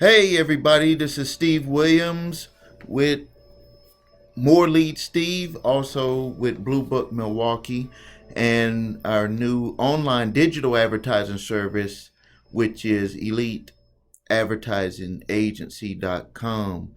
Hey everybody, this is Steve Williams with More Lead Steve, also with Blue Book Milwaukee, and our new online digital advertising service, which is eliteadvertisingagency.com.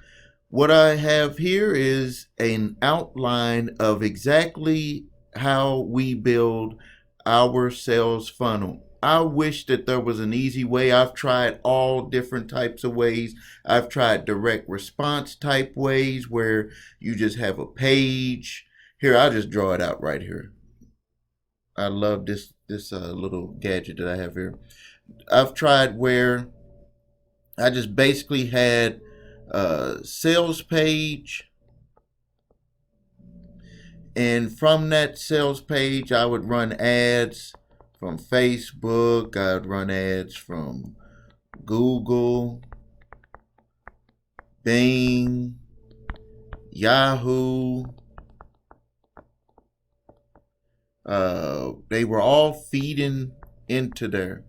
What I have here is an outline of exactly how we build our sales funnel. I wish that there was an easy way. I've tried all different types of ways. I've tried direct response type ways where you just have a page. Here, I'll just draw it out right here. I love this little gadget that I have here. I've tried where I just basically had a sales page, and from that sales page, I would run ads from Facebook. I'd run ads from Google, Bing, Yahoo. They were all feeding into there.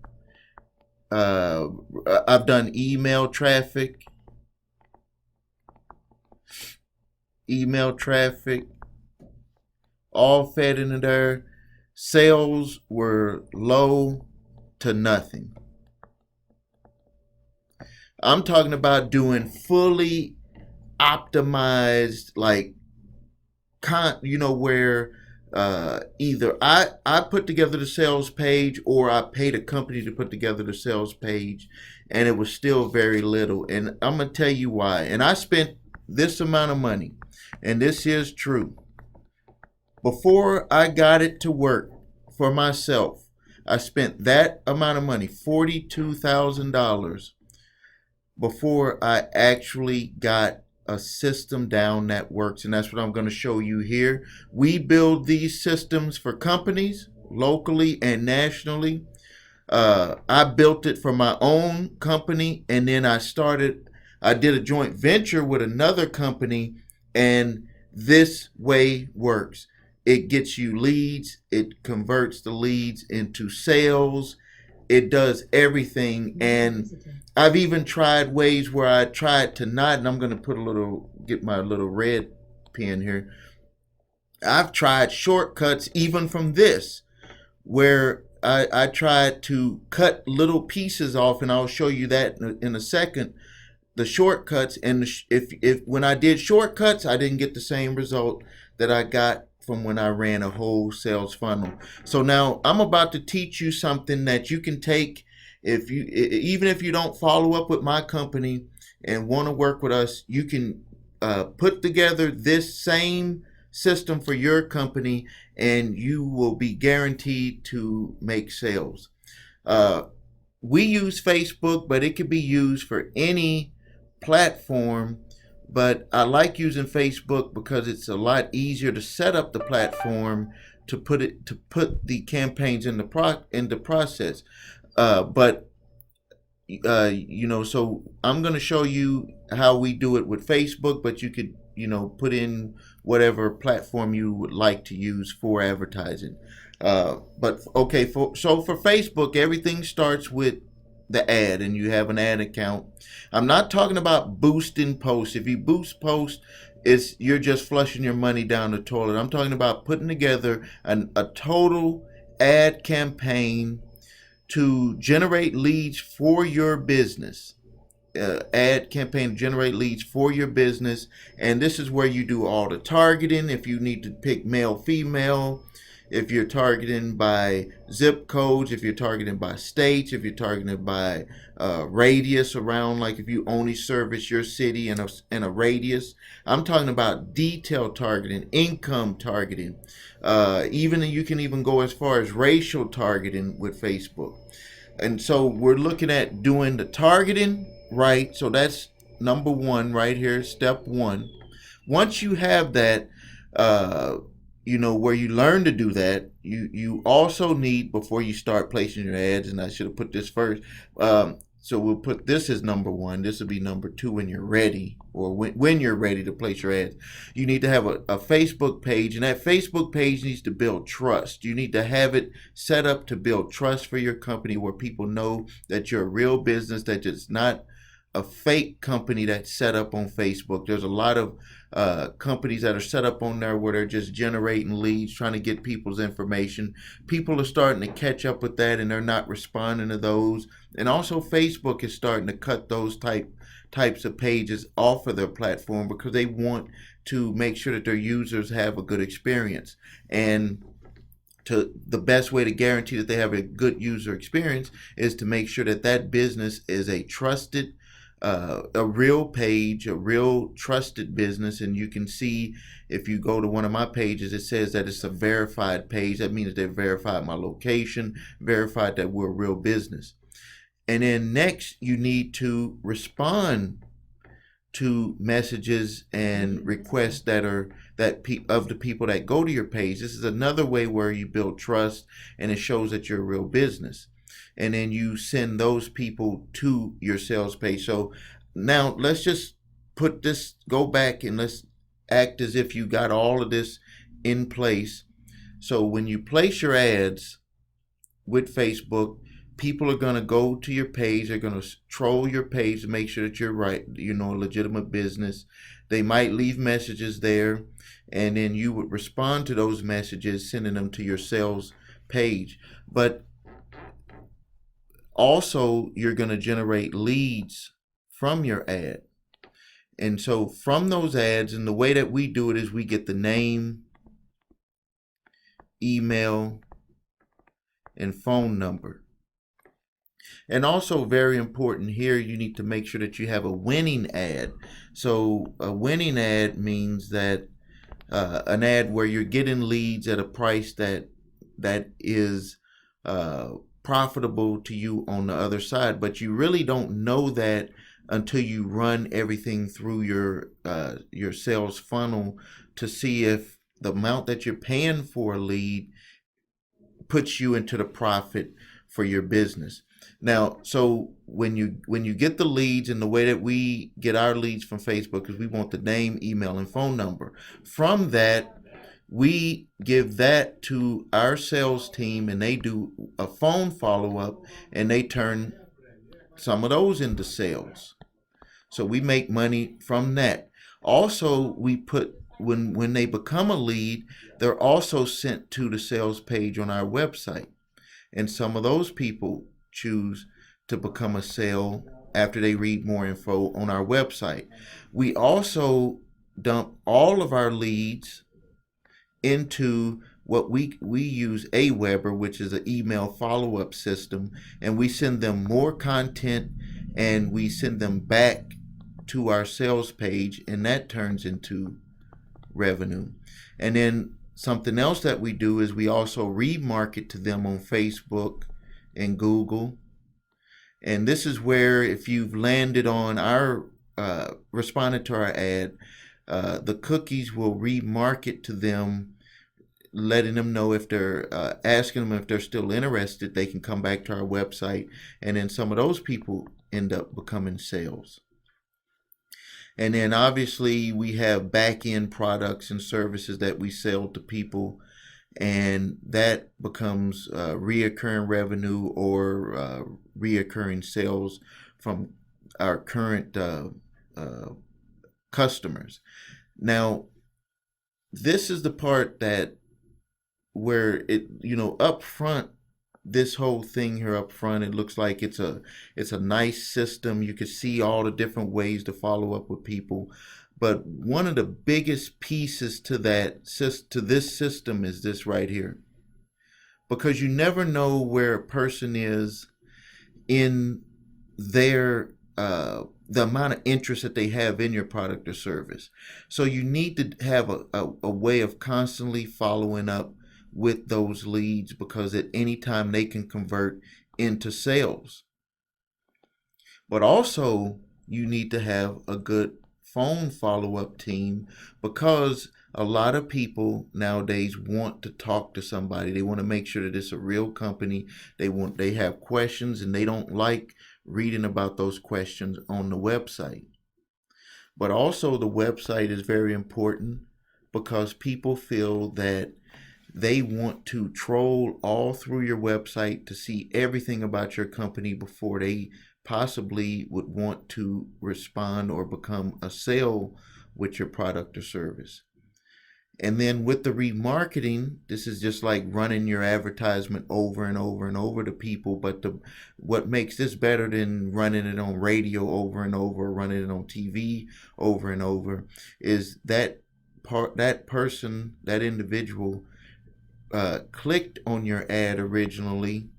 Uh, I've done email traffic, all fed into there. Sales were low to nothing. I'm talking about doing fully optimized, like, where either I put together the sales page or I paid a company to put together the sales page, and it was still very little. And I'm gonna tell you why. And I spent this amount of money, and this is true. Before I got it to work for myself, I spent that amount of money, $42,000, before I actually got a system down that works. And that's what I'm going to show you here. We build these systems for companies locally and nationally. I built it for my own company, and then I did a joint venture with another company, and this way works. It gets you leads, it converts the leads into sales, it does everything. And I've even tried ways where I tried to not, and I'm going to get my little red pen here. I've tried shortcuts even from this, where I tried to cut little pieces off, and I'll show you that in a second. The shortcuts, and if when I did shortcuts, I didn't get the same result that I got from when I ran a whole sales funnel. So now I'm about to teach you something that you can take, even if you don't follow up with my company and want to work with us, you can put together this same system for your company, and you will be guaranteed to make sales. Uh, we use Facebook, but it could be used for any platform. But I like using Facebook because it's a lot easier to set up the platform to put the campaigns in the process. But so I'm going to show you how we do it with Facebook, but you could put in whatever platform you would like to use for advertising. But okay, so for Facebook, everything starts with the ad, and you have an ad account. I'm not talking about boosting posts. If you boost posts, you're just flushing your money down the toilet. I'm talking about putting together a total ad campaign to generate leads for your business. Ad campaign to generate leads for your business, and this is where you do all the targeting. If you need to pick male, female, if you're targeting by zip codes, if you're targeting by states, if you're targeting by radius around, like if you only service your city in a radius. I'm talking about detailed targeting, income targeting. Even you can even go as far as racial targeting with Facebook. And so we're looking at doing the targeting right. So that's number one right here, step one. Once you have that, where you learn to do that, you also need, before you start placing your ads, and I should have put this first, so we'll put this as number one. This will be number two when you're ready, or when you're ready to place your ads. You need to have a Facebook page, and that Facebook page needs to build trust. You need to have it set up to build trust for your company, where people know that you're a real business, that it's not a fake company that's set up on Facebook. There's a lot of companies that are set up on there where they're just generating leads, trying to get people's information. People are starting to catch up with that, and they're not responding to those. And also, Facebook is starting to cut those types of pages off of their platform because they want to make sure that their users have a good experience. And the best way to guarantee that they have a good user experience is to make sure that that business is a trusted, a real page, a real trusted business. And you can see, if you go to one of my pages, it says that it's a verified page. That means they've verified my location, verified that we're a real business. And then next, you need to respond to messages and requests of the people that go to your page. This is another way where you build trust, and it shows that you're a real business. And then you send those people to your sales page. So now let's just go back and let's act as if you got all of this in place. So when you place your ads with Facebook, people are going to go to your page. They're going to troll your page to make sure that you're right, a legitimate business. They might leave messages there, and then you would respond to those messages, sending them to your sales page. But also, you're going to generate leads from your ad. And so from those ads, and the way that we do it is we get the name, email, and phone number. And also, very important here, you need to make sure that you have a winning ad. So a winning ad means that an ad where you're getting leads at a price that is profitable to you on the other side. But you really don't know that until you run everything through your sales funnel to see if the amount that you're paying for a lead puts you into the profit for your business. Now, so when you get the leads, and the way that we get our leads from Facebook is we want the name, email, and phone number. From that, we give that to our sales team, and they do a phone follow-up, and they turn some of those into sales. So we make money from that. Also, we put, when they become a lead, they're also sent to the sales page on our website. And some of those people choose to become a sale after they read more info on our website. We also dump all of our leads into what we use Aweber, which is an email follow-up system, and we send them more content, and we send them back to our sales page, and that turns into revenue. And then something else that we do is we also remarket to them on Facebook and Google. And this is where, if you've landed on our responded to our ad, the cookies will remarket to them, letting them know, if they're asking them if they're still interested, they can come back to our website, and then some of those people end up becoming sales. And then obviously we have back-end products and services that we sell to people, and that becomes reoccurring revenue or reoccurring sales from our current customers. Now, this is the part where it, up front, this whole thing here up front, it looks like it's a nice system. You can see all the different ways to follow up with people. But one of the biggest pieces to this system is this right here. Because you never know where a person is in their the amount of interest that they have in your product or service. So you need to have a way of constantly following up with those leads, because at any time they can convert into sales. But also, you need to have a good phone follow-up team, because a lot of people nowadays want to talk to somebody. They want to make sure that it's a real company. They have questions, and they don't like reading about those questions on the website. But also, the website is very important, because people feel that they want to troll all through your website to see everything about your company before they possibly would want to respond or become a sale with your product or service. And then with the remarketing, this is just like running your advertisement over and over and over to people. But what makes this better than running it on radio over and over, running it on TV over and over, is that individual clicked on your ad originally.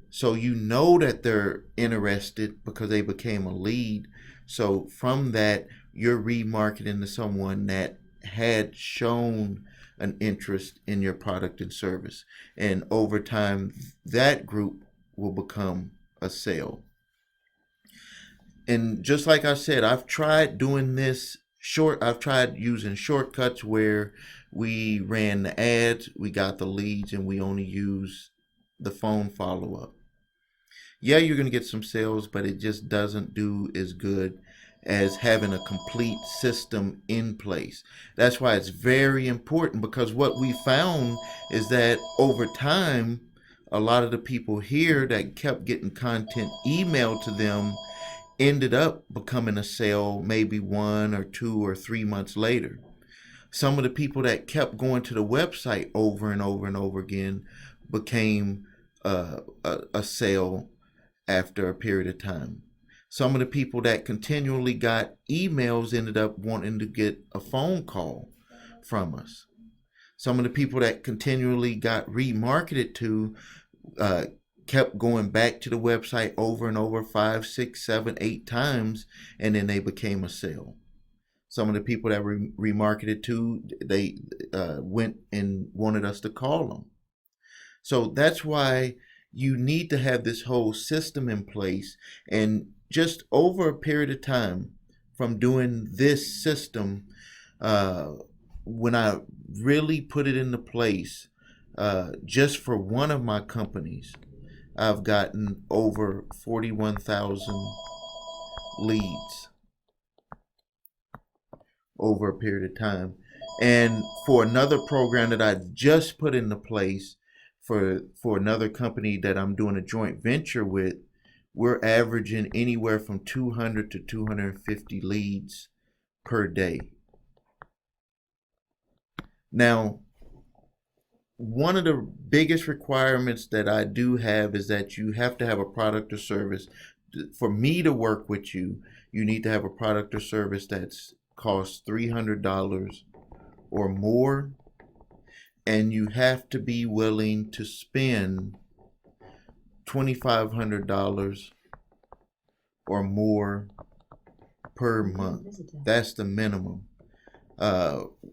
So you know that they're interested because they became a lead. So from that, you're remarketing to someone that had shown an interest in your product and service. And over time, that group will become a sale. And just like I said, I've tried doing this I've tried using shortcuts where we ran the ads, we got the leads, and we only use the phone follow-up. Yeah, you're going to get some sales, but it just doesn't do as good as having a complete system in place. That's why it's very important, because what we found is that over time, a lot of the people here that kept getting content emailed to them ended up becoming a sale maybe 1 or 2 or 3 months later. Some of the people that kept going to the website over and over and over again became a sale after a period of time. Some of the people that continually got emails ended up wanting to get a phone call from us. Some of the people that continually got remarketed to kept going back to the website over and over 5, 6, 7, 8 times, and then they became a sale. Some of the people that were remarketed to, they went and wanted us to call them. So that's why you need to have this whole system in place. And just over a period of time from doing this system, when I really put it into place, just for one of my companies, I've gotten over 41,000 leads over a period of time. And for another program that I just put into place for another company that I'm doing a joint venture with, we're averaging anywhere from 200 to 250 leads per day. Now, one of the biggest requirements that I do have is that you have to have a product or service. For me to work with you, you need to have a product or service that's costs $300 or more, and you have to be willing to spend $2,500 or more per month. That's the minimum.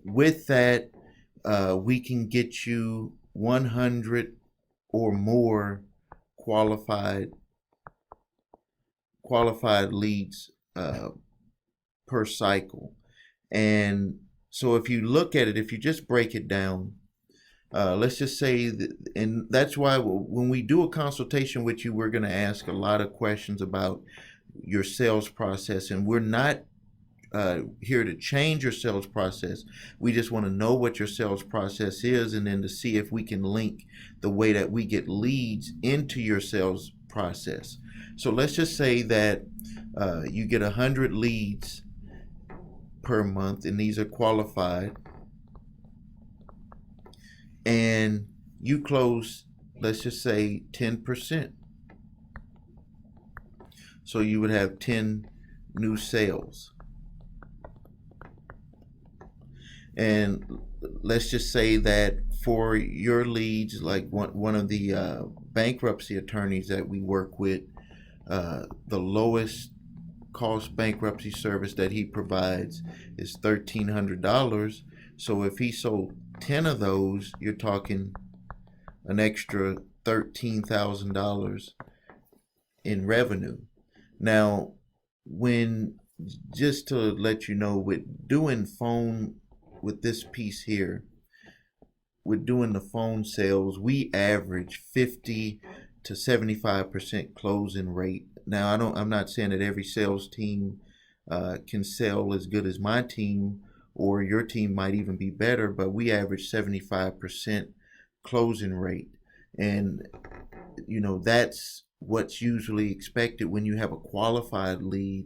With that, we can get you 100 or more qualified leads per cycle. And so if you look at it, if you just break it down, let's just say that, and that's why when we do a consultation with you, we're going to ask a lot of questions about your sales process, and we're not here to change your sales process. We just want to know what your sales process is, and then to see if we can link the way that we get leads into your sales process. So let's just say that you get 100 leads per month, and these are qualified, and you close, let's just say 10%. So you would have 10 new sales. And let's just say that for your leads, like one of the bankruptcy attorneys that we work with, the lowest cost bankruptcy service that he provides is $1,300. So if he sold 10 of those, you're talking an extra $13,000 in revenue. Now, just to let you know, with doing phone, with this piece here, with doing the phone sales, we average 50 to 75% closing rate. Now, I'm not saying that every sales team can sell as good as my team, or your team might even be better, but we average 75% closing rate. And, that's what's usually expected when you have a qualified lead.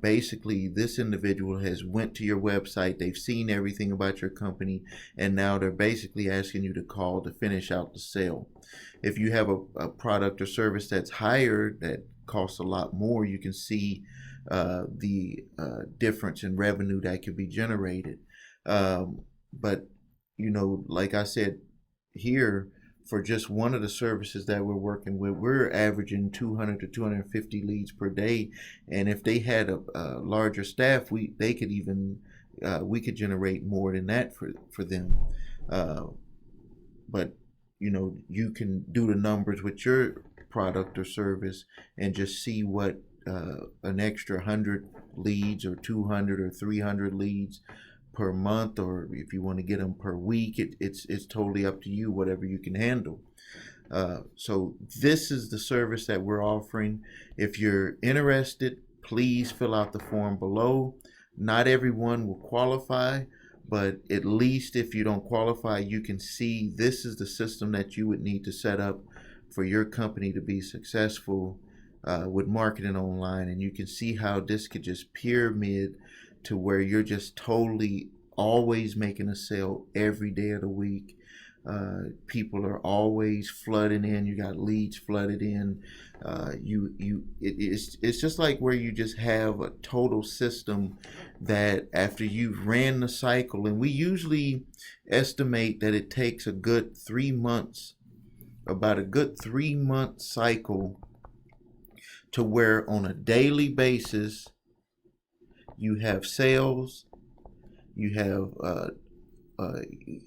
Basically, this individual has went to your website, they've seen everything about your company, and now they're basically asking you to call to finish out the sale. If you have a product or service that's higher, that costs a lot more, you can see the difference in revenue that could be generated. But like I said here, for just one of the services that we're working with, we're averaging 200 to 250 leads per day. And if they had a larger staff, we could generate more than that for them. But you can do the numbers with your product or service and just see what an extra 100 leads or 200 or 300 leads per month, or if you want to get them per week, it's totally up to you, whatever you can handle. So this is the service that we're offering. If you're interested, please fill out the form below. Not everyone will qualify, but at least if you don't qualify, you can see this is the system that you would need to set up for your company to be successful with marketing online. And you can see how this could just pyramid to where you're just totally always making a sale every day of the week. People are always flooding in. You got leads flooded in. It's just like where you just have a total system that after you've ran the cycle, and we usually estimate that it takes a good 3 months, about a good 3-month cycle, to where on a daily basis you have sales, you have a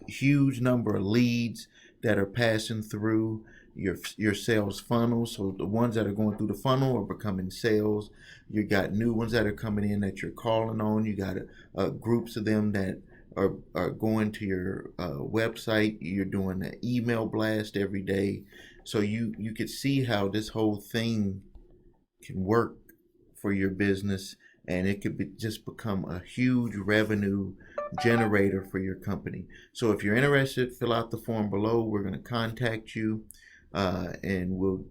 huge number of leads that are passing through your sales funnel. So the ones that are going through the funnel are becoming sales. You got new ones that are coming in that you're calling on. You got groups of them that are going to your website. You're doing an email blast every day. So you could see how this whole thing can work for your business, and it could just become a huge revenue generator for your company. So if you're interested, fill out the form below. We're going to contact you, and we'll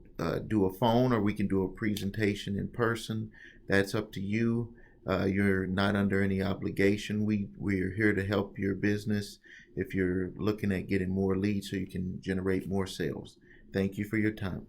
do a phone, or we can do a presentation in person. That's up to you. You're not under any obligation. We're here to help your business if you're looking at getting more leads so you can generate more sales. Thank you for your time.